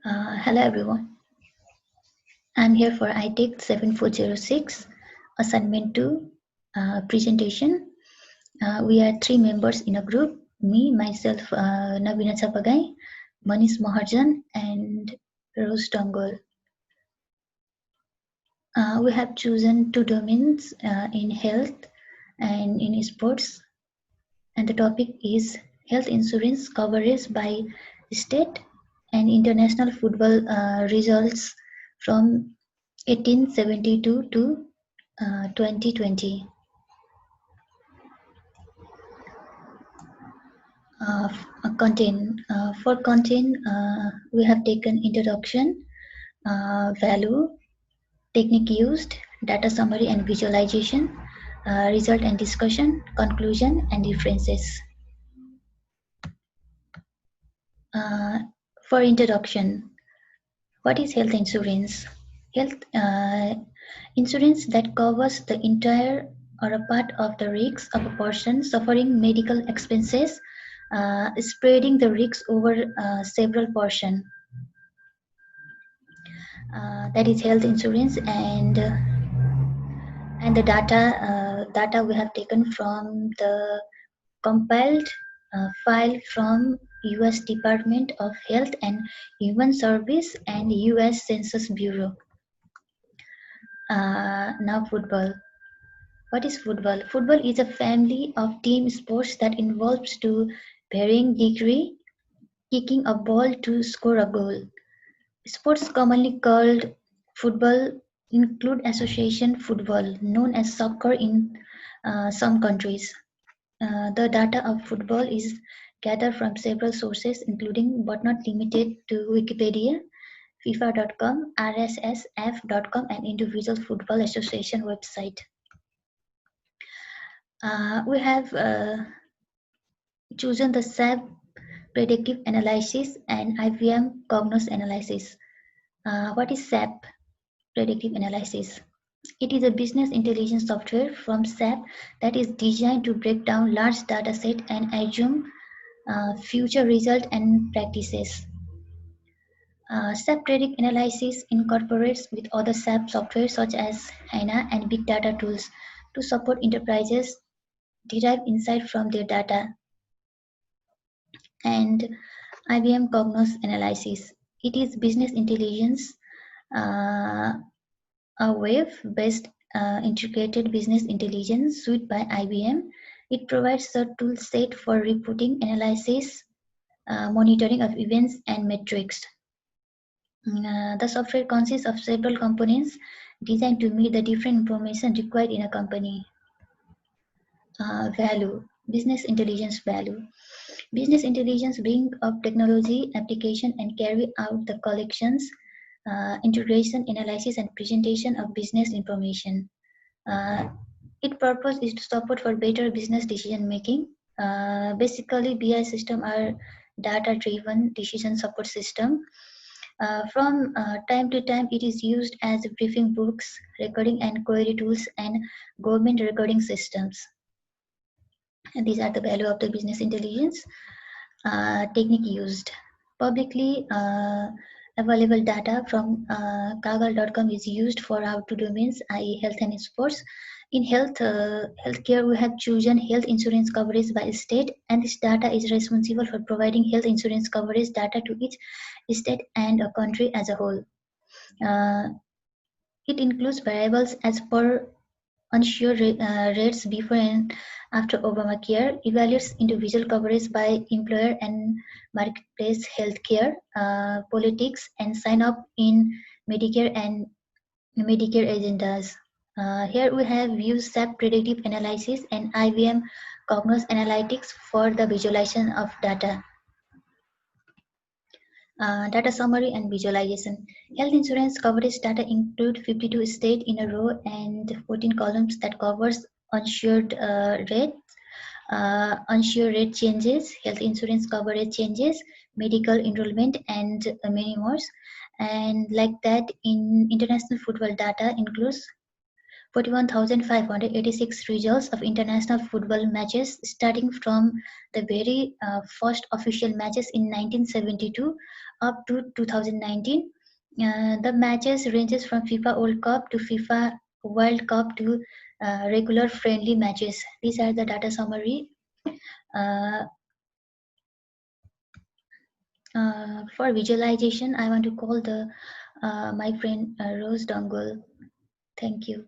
Hello everyone. I'm here for ITech 7406 assignment 2 presentation. We are three members in a group, me, myself, Navina Chapagai, Manish Maharjan and Rose Tongol. We have chosen two domains in health and in sports, and the topic is health insurance coverage by state and international football results from 1872 to 2020. Content. For content, we have taken introduction, value, technique used, data summary and visualization, result and discussion, conclusion and references. Uh, for introduction, what is health insurance? Health insurance that covers the entire or a part of the risks of a person suffering medical expenses, spreading the risks over several portions. That is health insurance, and the data we have taken from the compiled file from U.S. Department of Health and Human Service and U.S. Census Bureau. Now football. What is football? Football is a family of team sports that involves to varying degree kicking a ball to score a goal. Sports commonly called football include association football, known as soccer in some countries. The data of football is gathered from several sources, including but not limited to Wikipedia, FIFA.com, RSSF.com, and individual football association website. We have chosen the SAP predictive analysis and IBM Cognos analysis. What is SAP predictive analysis? It is a business intelligence software from SAP that is designed to break down large data set and assume future result and practices. SAP predictive analysis incorporates with other SAP software such as HANA and big data tools to support enterprises derive insight from their data. And IBM Cognos analysis. It is business intelligence, a web-based integrated business intelligence suite by IBM. It provides a tool set for reporting, analysis, monitoring of events and metrics. The software consists of several components designed to meet the different information required in a company. Value, business intelligence value. Business intelligence bring up technology application and carry out the collections, integration, analysis, and presentation of business information. Its purpose is to support for better business decision making. Basically, BI system are data-driven decision support system. From time to time, it is used as briefing books, recording and query tools, and government recording systems. And these are the value of the business intelligence. Technique used. Publicly available data from Kaggle.com is used for our two domains, i.e. health and sports. In healthcare, we have chosen health insurance coverage by state, and this data is responsible for providing health insurance coverage data to each state and a country as a whole. It includes variables as per unsure rates before and after Obamacare, evaluates individual coverage by employer and marketplace healthcare, politics, and sign up in Medicare and Medicare agendas. Here we have used SAP predictive analysis and IBM Cognos Analytics for the visualization of data. Data summary and visualization. Health insurance coverage data include 52 states in a row and 14 columns that covers uninsured rates, unsure rate changes, health insurance coverage changes, medical enrollment, and many more. And like that, in international football data includes 41,586 results of international football matches, starting from the very first official matches in 1972 up to 2019. The matches ranges from FIFA World Cup to FIFA World Cup to regular friendly matches. These are the data summary. Uh, for visualization, I want to call the my friend Rose Dongul. Thank you.